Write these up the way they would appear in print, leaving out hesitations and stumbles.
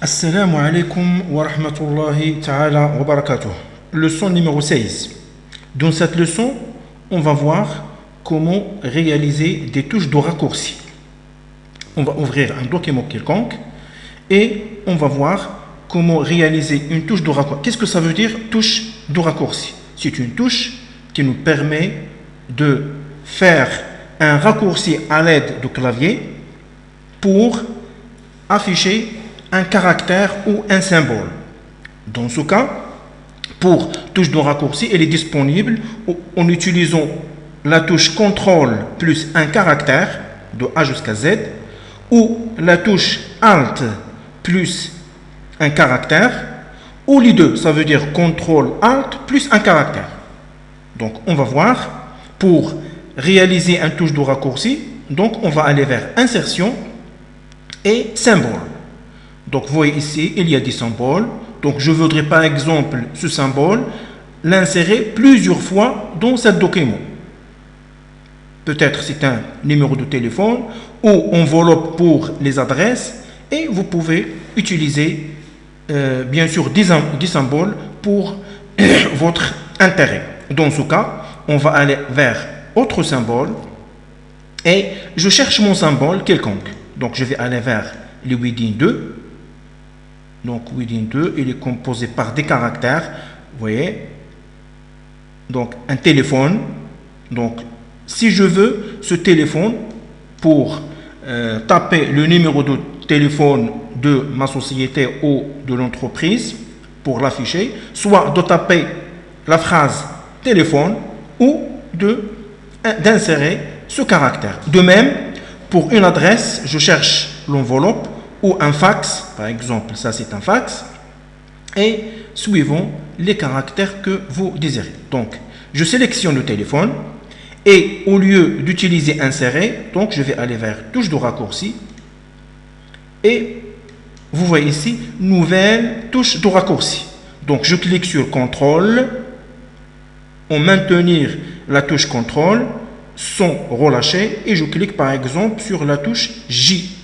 Assalamu alaikum wa rahmatullahi ta'ala wa barakatuh. Leçon numéro 16. Dans cette leçon, on va voir comment réaliser des touches de raccourci. On va ouvrir un document quelconque et on va voir comment réaliser une touche de raccourci. Qu'est-ce que ça veut dire touche de raccourci? C'est une touche qui nous permet de faire un raccourci à l'aide du clavier pour afficher un caractère ou un symbole. Dans ce cas, pour touche de raccourci, elle est disponible en utilisant la touche CTRL plus un caractère de A jusqu'à Z ou la touche ALT plus un caractère ou les deux, ça veut dire CTRL ALT plus un caractère. Donc on va voir pour réaliser un touche de raccourci, donc on va aller vers insertion et symbole. Donc vous voyez ici, il y a des symboles. Donc je voudrais par exemple ce symbole l'insérer plusieurs fois dans ce document. Peut-être c'est un numéro de téléphone ou enveloppe pour les adresses et vous pouvez utiliser bien sûr des symboles pour votre intérêt. Dans ce cas, on va aller vers autre symbole et je cherche mon symbole quelconque. Donc je vais aller vers le Within 2. Donc Within 2, il est composé par des caractères, vous voyez. Donc un téléphone. Donc si je veux ce téléphone pour taper le numéro de téléphone de ma société ou de l'entreprise pour l'afficher, soit de taper la phrase téléphone ou d'insérer ce caractère. De même, pour une adresse, je cherche l'enveloppe ou un fax, par exemple, ça c'est un fax, et suivant les caractères que vous désirez. Donc, je sélectionne le téléphone et au lieu d'utiliser insérer, donc je vais aller vers touche de raccourci et vous voyez ici, nouvelle touche de raccourci. Donc, je clique sur CTRL, en maintenir la touche CTRL sans relâcher et je clique par exemple sur la touche J.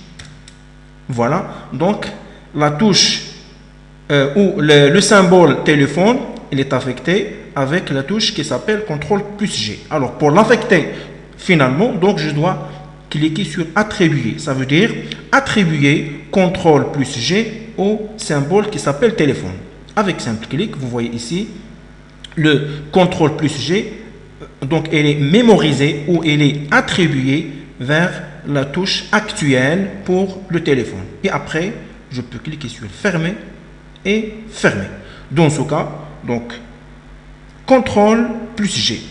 Voilà, donc la touche ou le symbole téléphone, il est affecté avec la touche qui s'appelle CTRL plus G. Alors pour l'affecter finalement, donc je dois cliquer sur attribuer. Ça veut dire attribuer CTRL plus G au symbole qui s'appelle téléphone. Avec simple clic, vous voyez ici le CTRL plus G, donc elle est mémorisée ou elle est attribuée vers la touche actuelle pour le téléphone. Et après, je peux cliquer sur fermer et fermer. Dans ce cas, donc, CTRL plus G.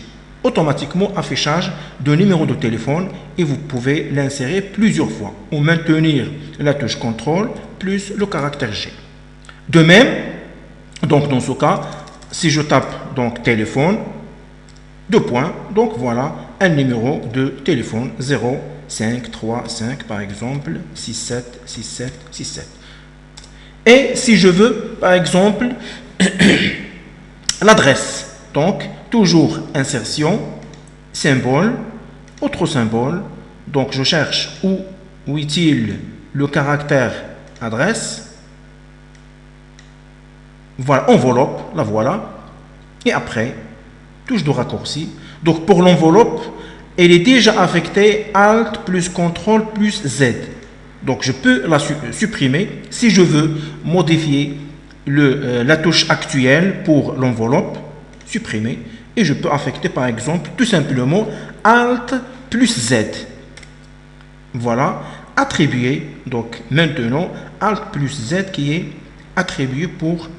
Automatiquement affichage de numéro de téléphone et vous pouvez l'insérer plusieurs fois ou maintenir la touche CTRL plus le caractère G. De même, donc dans ce cas, si je tape donc téléphone, deux points, donc voilà un numéro de téléphone 0535 par exemple 67 67 67. Et si je veux par exemple l'adresse, donc toujours insertion, symbole, autre symbole, donc je cherche où est-il le caractère adresse, voilà enveloppe, la voilà, et après touche de raccourci. Donc pour l'enveloppe, elle est déjà affectée Alt plus CTRL plus Z. Donc je peux la supprimer si je veux modifier la touche actuelle pour l'enveloppe, supprimer, et je peux affecter par exemple tout simplement Alt plus Z. Voilà, attribuer, donc maintenant Alt plus Z qui est attribué pour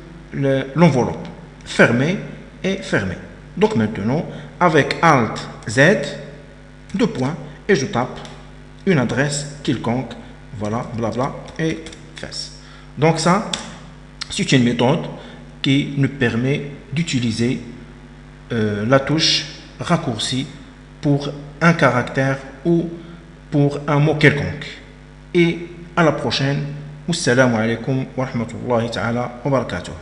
l'enveloppe. Fermer et fermer. Donc maintenant, avec Alt Z, deux points, et je tape une adresse quelconque, voilà, blabla, et fesse. Donc ça, c'est une méthode qui nous permet d'utiliser la touche raccourci pour un caractère ou pour un mot quelconque. Et à la prochaine. Wassalamu alaikum wa rahmatullahi ta'ala wa barakatuh.